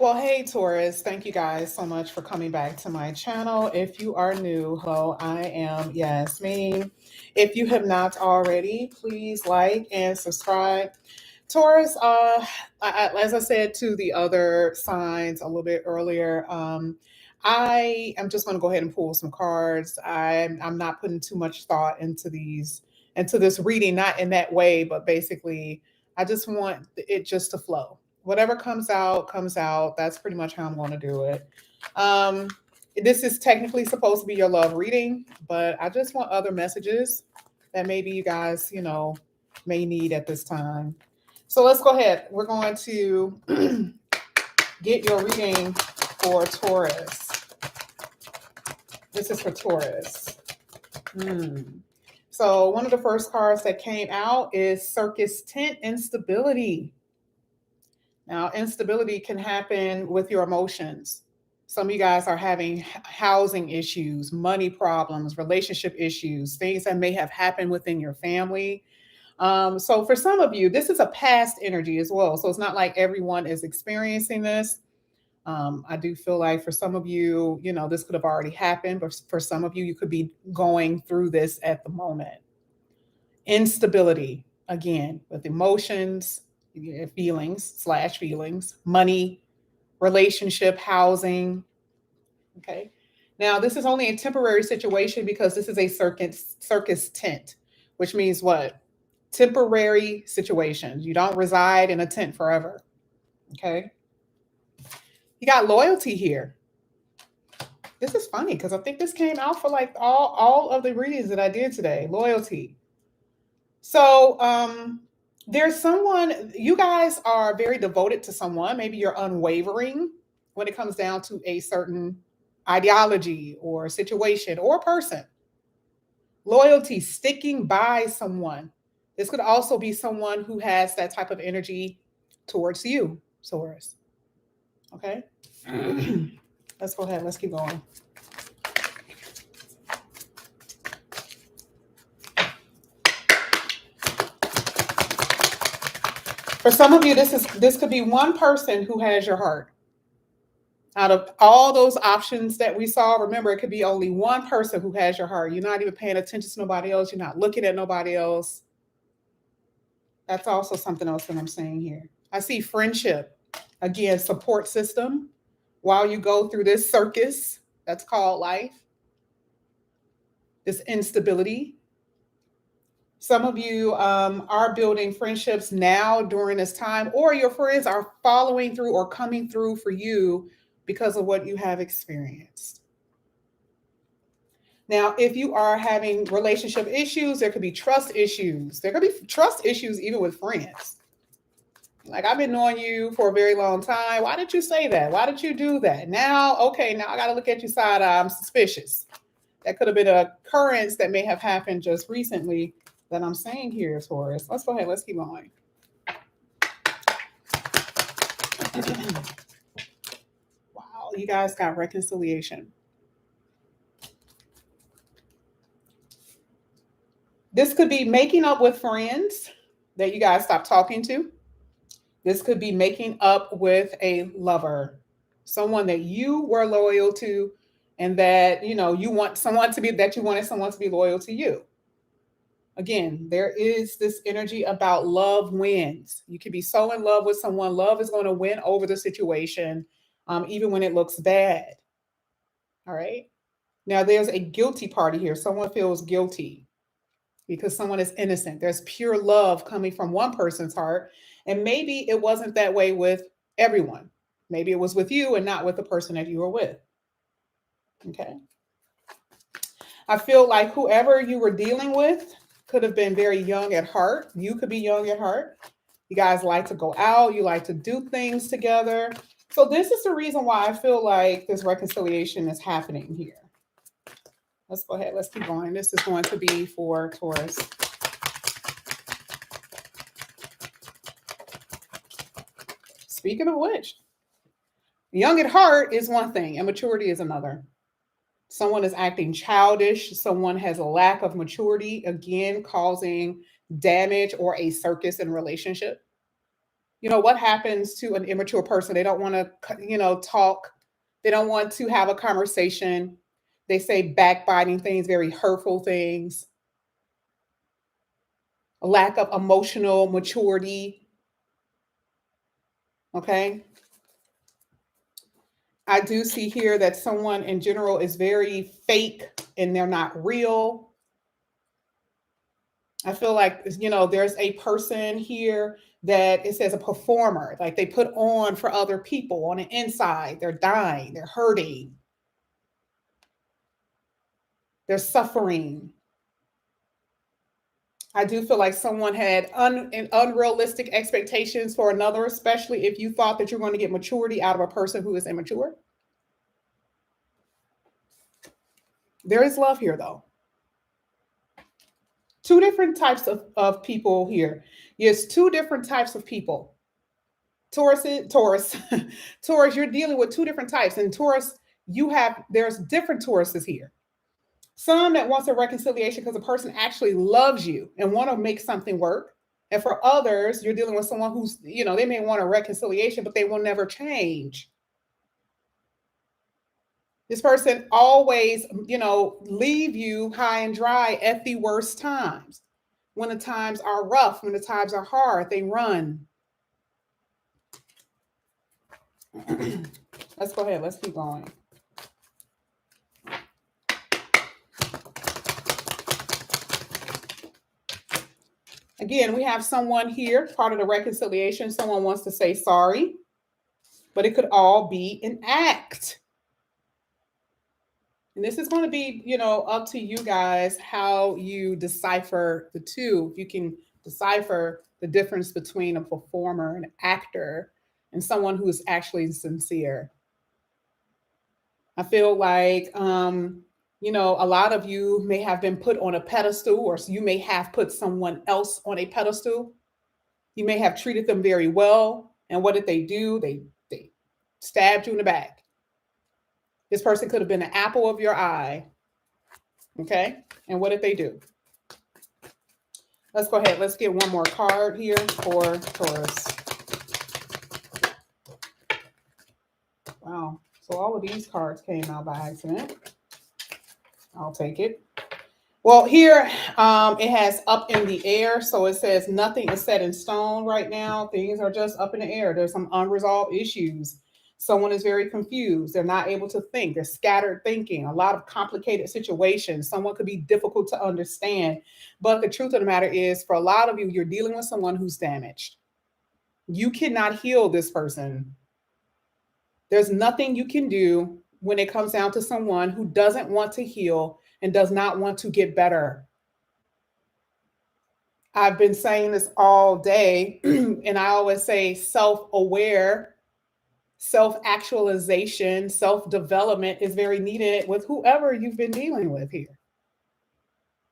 Well, hey, Taurus, thank you guys so much for coming back to my channel. If you are new, hello, I am Yasmin. If you have not already, please like and subscribe. Taurus, as I said to the other signs a little bit earlier, I am just going to go ahead and pull some cards. I'm not putting too much thought into this reading, not in that way, but basically, I just want it just to flow. Whatever comes out, comes out. That's pretty much how I'm going to do it. Um, this is technically supposed to be your love reading, but I just want other messages that maybe you guys, may need at this time. So let's go ahead. We're going to get your reading for Taurus. This is for Taurus. So one of the first cards that came out is Circus Tent Instability. Now, instability can happen with your emotions. Some of you guys are having housing issues, money problems, relationship issues, things that may have happened within your family. So for some of you, this is a past energy as well. So it's not like everyone is experiencing this. I do feel like for some of you, this could have already happened, but for some of you, you could be going through this at the moment. Instability, again, with emotions, feelings, money, relationship, housing. Okay. Now, this is only a temporary situation because this is a circus tent, which means what? Temporary situations. You don't reside in a tent forever. Okay. You got loyalty here. This is funny because I think this came out for like all of the readings that I did today. Loyalty. So there's someone, you guys are very devoted to someone. Maybe you're unwavering when it comes down to a certain ideology or situation or person. Loyalty, sticking by someone. This could also be someone who has that type of energy towards you, Taurus. Okay. Let's go ahead. Let's keep going. For some of you, this could be one person who has your heart. Out of all those options that we saw, remember, it could be only one person who has your heart. You're not even paying attention to nobody else. You're not looking at nobody else. That's also something else that I'm saying here. I see friendship. Again, support system. While you go through this circus that's called life, this instability. Some of you are building friendships now during this time, or your friends are following through or coming through for you because of what you have experienced. Now, if you are having relationship issues, there could be trust issues. There could be trust issues even with friends. Like, I've been knowing you for a very long time. Why did you say that? Why did you do that? Now I got to look at you side eye. I'm suspicious. That could have been an occurrence that may have happened just recently that I'm saying here, Taurus. Let's go ahead. Let's keep going. Wow, you guys got reconciliation. This could be making up with friends that you guys stopped talking to. This could be making up with a lover, someone that you were loyal to, and that you want someone to be that you wanted someone to be loyal to you. Again, there is this energy about love wins. You could be so in love with someone. Love is going to win over the situation, even when it looks bad. All right. Now, there's a guilty party here. Someone feels guilty because someone is innocent. There's pure love coming from one person's heart. And maybe it wasn't that way with everyone. Maybe it was with you and not with the person that you were with. Okay. I feel like whoever you were dealing with could have been very young at heart. You could be young at heart. You guys like to go out. You like to do things together. So this is the reason why I feel like this reconciliation is happening here. Let's go ahead. Let's keep going. This is going to be for Taurus. Speaking of which, young at heart is one thing and maturity is another. Someone is acting childish. Someone has a lack of maturity, again, causing damage or a circus in relationship. What happens to an immature person? They don't want to, talk. They don't want to have a conversation. They say backbiting things, very hurtful things, a lack of emotional maturity. Okay. I do see here that someone in general is very fake and they're not real. I feel like, there's a person here that it says a performer, like they put on for other people on the inside. They're dying, they're hurting, they're suffering. I do feel like someone had unrealistic expectations for another, especially if you thought that you're going to get maturity out of a person who is immature. There is love here, though. Two different types of people here. Yes, two different types of people. Taurus, Taurus, you're dealing with two different types. And Taurus, there's different Tauruses here. Some that wants a reconciliation because a person actually loves you and want to make something work. And for others, you're dealing with someone who's, they may want a reconciliation, but they will never change. This person always, leave you high and dry at the worst times. When the times are rough, when the times are hard, they run. Let's go ahead. Let's keep going. Again, we have someone here, part of the reconciliation. Someone wants to say sorry, but it could all be an act. And this is going to be, up to you guys how you decipher the two. If you can decipher the difference between a performer, an actor, and someone who is actually sincere. I feel like, a lot of you may have been put on a pedestal, or you may have put someone else on a pedestal. You may have treated them very well. And what did they do? They stabbed you in the back. This person could have been the apple of your eye. Okay. And what did they do? Let's go ahead. Let's get one more card here for Taurus. Wow. So all of these cards came out by accident. I'll take it. Well, here it has up in the air. So it says nothing is set in stone right now. Things are just up in the air. There's some unresolved issues. Someone is very confused. They're not able to think. They're scattered thinking. A lot of complicated situations. Someone could be difficult to understand. But the truth of the matter is, for a lot of you, you're dealing with someone who's damaged. You cannot heal this person. There's nothing you can do when it comes down to someone who doesn't want to heal and does not want to get better. I've been saying this all day, and I always say self-aware, self-actualization, self-development is very needed with whoever you've been dealing with here.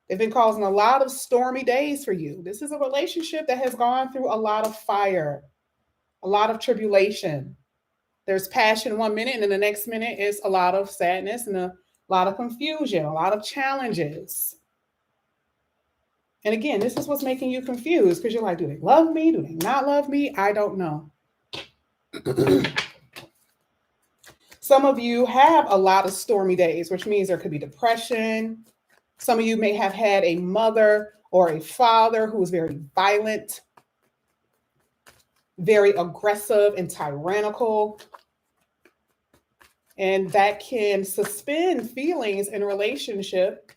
They've been causing a lot of stormy days for you. This is a relationship that has gone through a lot of fire, a lot of tribulation. There's passion one minute, and then the next minute is a lot of sadness and a lot of confusion, a lot of challenges. And again, this is what's making you confused, because you're like, do they love me? Do they not love me? I don't know. Some of you have a lot of stormy days, which means there could be depression. Some of you may have had a mother or a father who was very violent, very aggressive and tyrannical. And that can suspend feelings in a relationship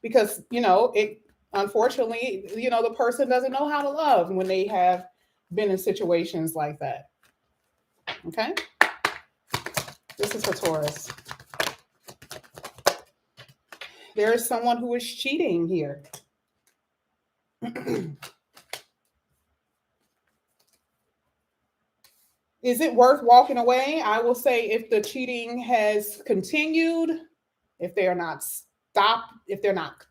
because, it unfortunately, the person doesn't know how to love when they have been in situations like that. Okay? This is for Taurus. There is someone who is cheating here. Is it worth walking away? I will say if the cheating has continued, if they're not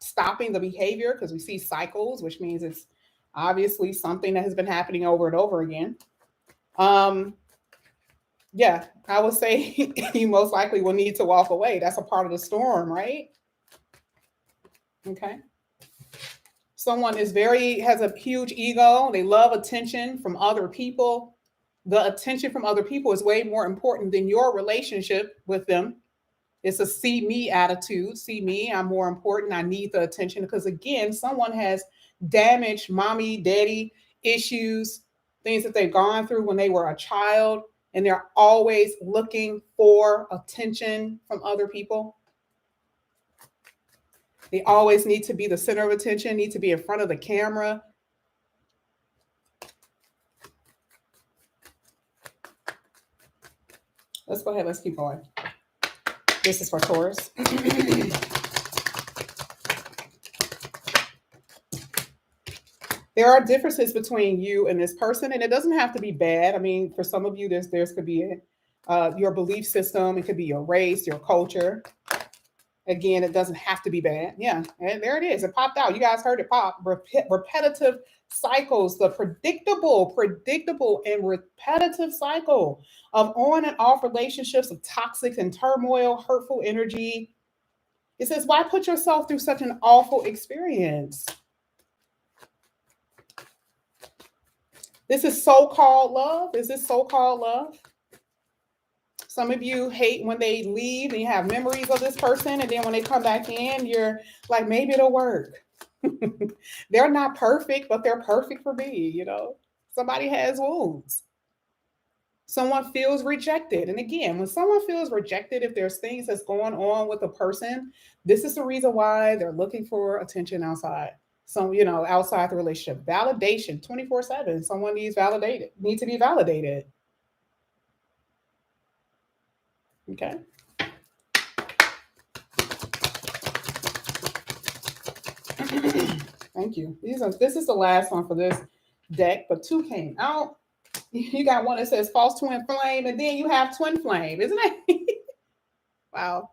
stopping the behavior, because we see cycles, which means it's obviously something that has been happening over and over again. Yeah, I would say you most likely will need to walk away. That's a part of the storm, right? Okay. Someone has a huge ego. They love attention from other people. The attention from other people is way more important than your relationship with them. It's a see me attitude. See me, I'm more important. I need the attention because, again, someone has damaged mommy, daddy issues, things that they've gone through when they were a child, and they're always looking for attention from other people. They always need to be the center of attention, need to be in front of the camera. Let's go ahead. Let's keep going. This is for Taurus. There are differences between you and this person, and it doesn't have to be bad. I mean, for some of you, there's could be your belief system. It could be your race, your culture. Again, it doesn't have to be bad. Yeah, and there it is. It popped out. You guys heard it pop. Repetitive cycles, the predictable and repetitive cycle of on and off relationships, of toxic and turmoil, hurtful energy. It says, why put yourself through such an awful experience? This is so-called love. Is this so-called love? Some of you hate when they leave and you have memories of this person, and then when they come back in, you're like, maybe it'll work. They're not perfect, but they're perfect for me, you know. Somebody has wounds. Someone feels rejected. And again, when someone feels rejected, if there's things that's going on with a person, this is the reason why they're looking for attention outside. So, you know, outside the relationship. Validation 24/7. Someone needs to be validated. Okay. Thank you. This is the last one for this deck, but two came out. You got one that says false twin flame, and then you have twin flame, isn't it? Wow.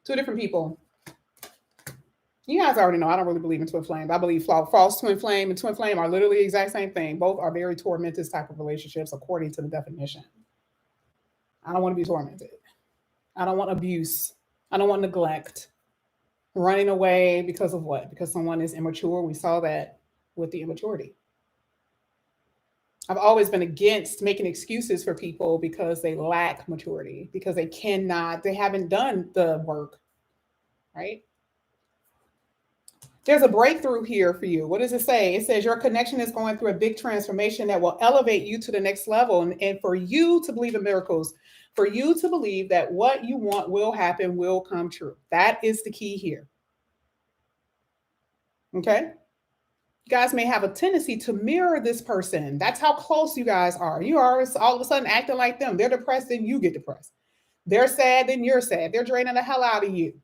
Two different people. You guys already know I don't really believe in twin flame. I believe false twin flame and twin flame are literally the exact same thing. Both are very tormented type of relationships according to the definition. I don't want to be tormented. I don't want abuse. I don't want neglect. Running away because of what? Because someone is immature. We saw that with the immaturity. I've always been against making excuses for people because they lack maturity, because they haven't done the work, right? There's a breakthrough here for you. What does it say? It says your connection is going through a big transformation that will elevate you to the next level. And for you to believe in miracles, for you to believe that what you want will happen, will come true. That is the key here. Okay? You guys may have a tendency to mirror this person. That's how close you guys are. You are all of a sudden acting like them. They're depressed, then you get depressed. They're sad, then you're sad. They're draining the hell out of you.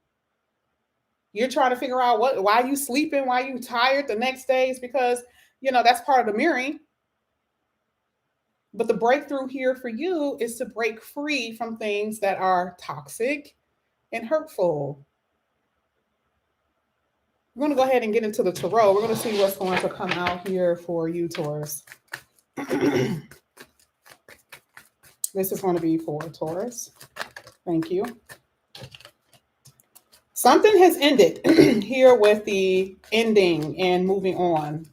You're trying to figure out why you sleeping, why you tired the next day. Is because, that's part of the mirroring. But the breakthrough here for you is to break free from things that are toxic and hurtful. We're going to go ahead and get into the tarot. We're going to see what's going to come out here for you, Taurus. This is going to be for Taurus. Thank you. Something has ended here with the ending and moving on.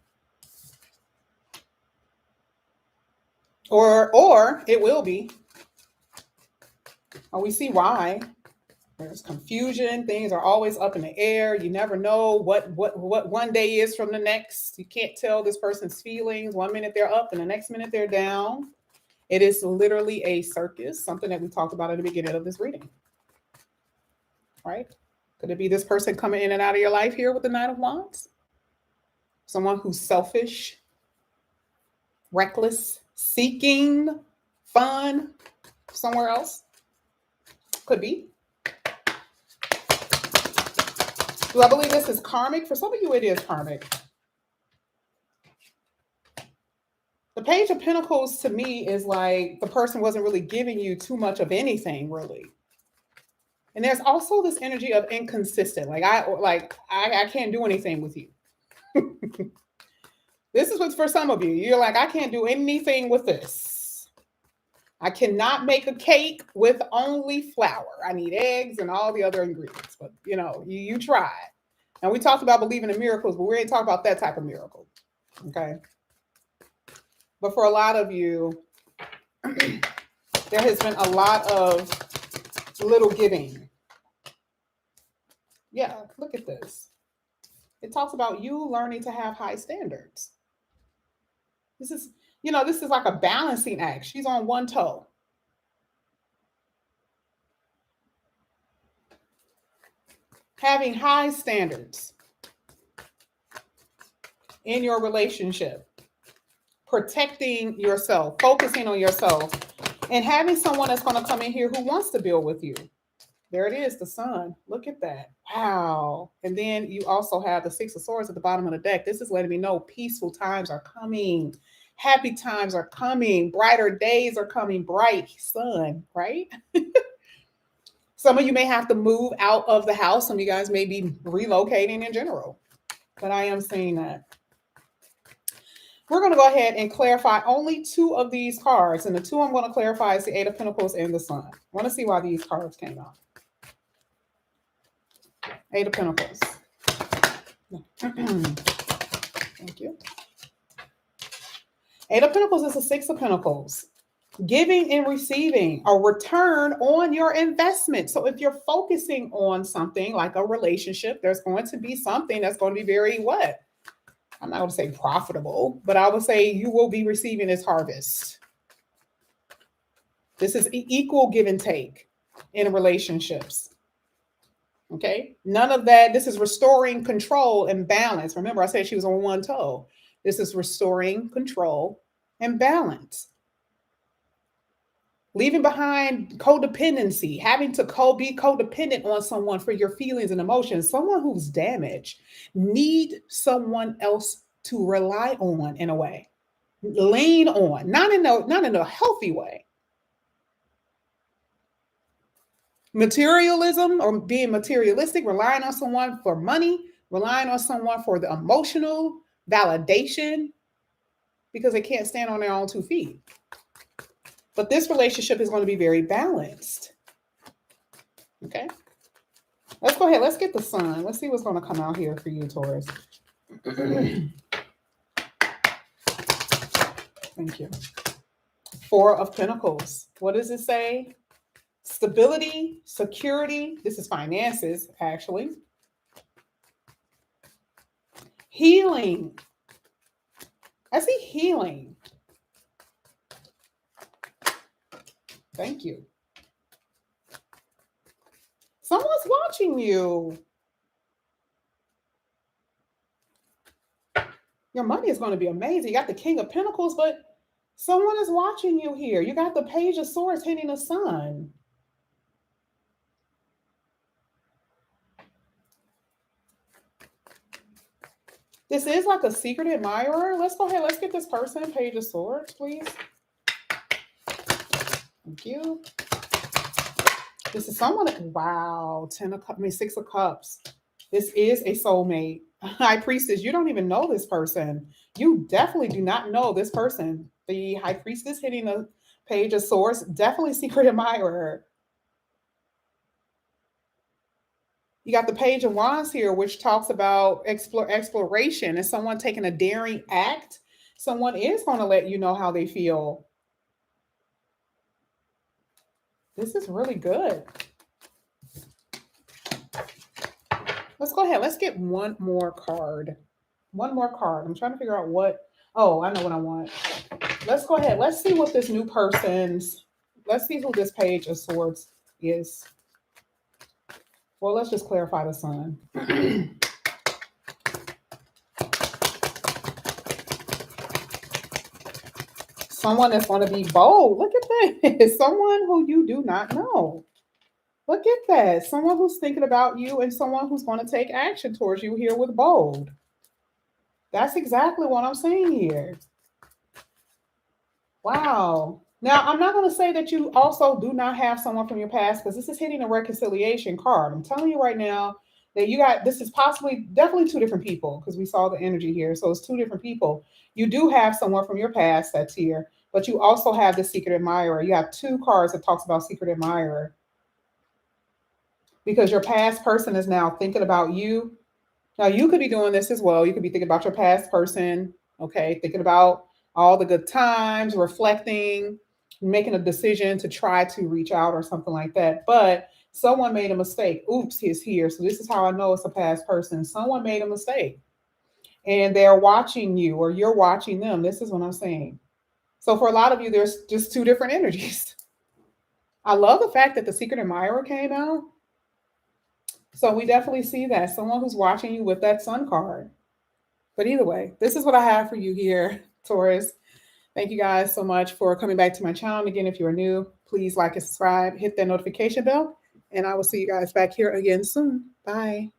Or it will be. We see why. There's confusion. Things are always up in the air. You never know what one day is from the next. You can't tell this person's feelings. 1 minute they're up and the next minute they're down. It is literally a circus, something that we talked about at the beginning of this reading. Right? Could it be this person coming in and out of your life here with the Nine of Wands? Someone who's selfish, reckless, seeking fun somewhere else? Could be. Do I believe this is karmic? For some of you, it is karmic. The Page of Pentacles to me is like the person wasn't really giving you too much of anything, really. And there's also this energy of inconsistent. I can't do anything with you. This is what's for some of you. You're like, I can't do anything with this. I cannot make a cake with only flour. I need eggs and all the other ingredients. But, you tried. And we talked about believing in miracles, but we ain't talking about that type of miracle. Okay? But for a lot of you, There has been a lot of little giving. Yeah, look at this. It talks about you learning to have high standards. This is, this is like a balancing act. She's on one toe. Having high standards in your relationship, protecting yourself, focusing on yourself, and having someone that's going to come in here who wants to build with you. There it is, the sun. Look at that. Wow. And then you also have the Six of Swords at the bottom of the deck. This is letting me know peaceful times are coming. Happy times are coming. Brighter days are coming. Bright sun, right? Some of you may have to move out of the house. Some of you guys may be relocating in general. But I am seeing that. We're going to go ahead and clarify only two of these cards. And the two I'm going to clarify is the Eight of Pentacles and the Sun. I want to see why these cards came out. Eight of Pentacles. Thank you. Eight of Pentacles is the Six of Pentacles. Giving and receiving a return on your investment. So if you're focusing on something like a relationship, there's going to be something that's going to be very what? I'm not going to say profitable, but I would say you will be receiving this harvest. This is equal give and take in relationships. Okay. None of that. This is restoring control and balance. Remember, I said she was on one toe. This is restoring control and balance. Leaving behind codependency, having to be codependent on someone for your feelings and emotions. Someone who's damaged need someone else to rely on in a way, lean on, not in a healthy way. Materialism or being materialistic, relying on someone for money, relying on someone for the emotional validation because they can't stand on their own 2 feet. But this relationship is going to be very balanced. Okay. Let's go ahead. Let's get the sun. Let's see what's going to come out here for you, Taurus. Thank you. Four of Pentacles. What does it say? Stability, security. This is finances, actually. Healing. I see healing. Thank you. Someone's watching you. Your money is going to be amazing. You got the King of Pentacles, but someone is watching you here. You got the Page of Swords hitting the sun. This is like a secret admirer. Let's go ahead. Let's get this person Page of Swords, please. Thank you. This is someone that, wow, Six of Cups. This is a soulmate. High Priestess, you don't even know this person. You definitely do not know this person. The High Priestess hitting the Page of Swords, definitely secret admirer. You got the Page of Wands here, which talks about exploration and someone taking a daring act. Someone is going to let you know how they feel. This is really good. Let's go ahead. Let's get one more card. One more card. I'm trying to figure out what. Oh, I know what I want. Let's go ahead. Let's see what this new person's. Let's see who this Page of Swords is. Well, let's just clarify the sun. Someone that's going to be bold. Look at that. Someone who you do not know. Look at that. Someone who's thinking about you and someone who's going to take action towards you here with bold. That's exactly what I'm saying here. Wow. Now, I'm not going to say that you also do not have someone from your past because this is hitting a reconciliation card. I'm telling you right now that you got, this is possibly, definitely two different people because we saw the energy here. So it's two different people. You do have someone from your past that's here, but you also have the secret admirer. You have two cards that talks about secret admirer because your past person is now thinking about you. Now, you could be doing this as well. You could be thinking about your past person, okay, thinking about all the good times, reflecting. making a decision to try to reach out or something like that. But someone made a mistake. Oops, he's here. So this is how I know it's a past person. Someone made a mistake and they're watching you or you're watching them. This is what I'm saying. So for a lot of you, there's just two different energies. I love the fact that the secret admirer came out. So we definitely see that someone who's watching you with that sun card. But either way, this is what I have for you here, Taurus. Thank you guys so much for coming back to my channel. And again, if you are new, please like and subscribe, hit that notification bell, and I will see you guys back here again soon. Bye.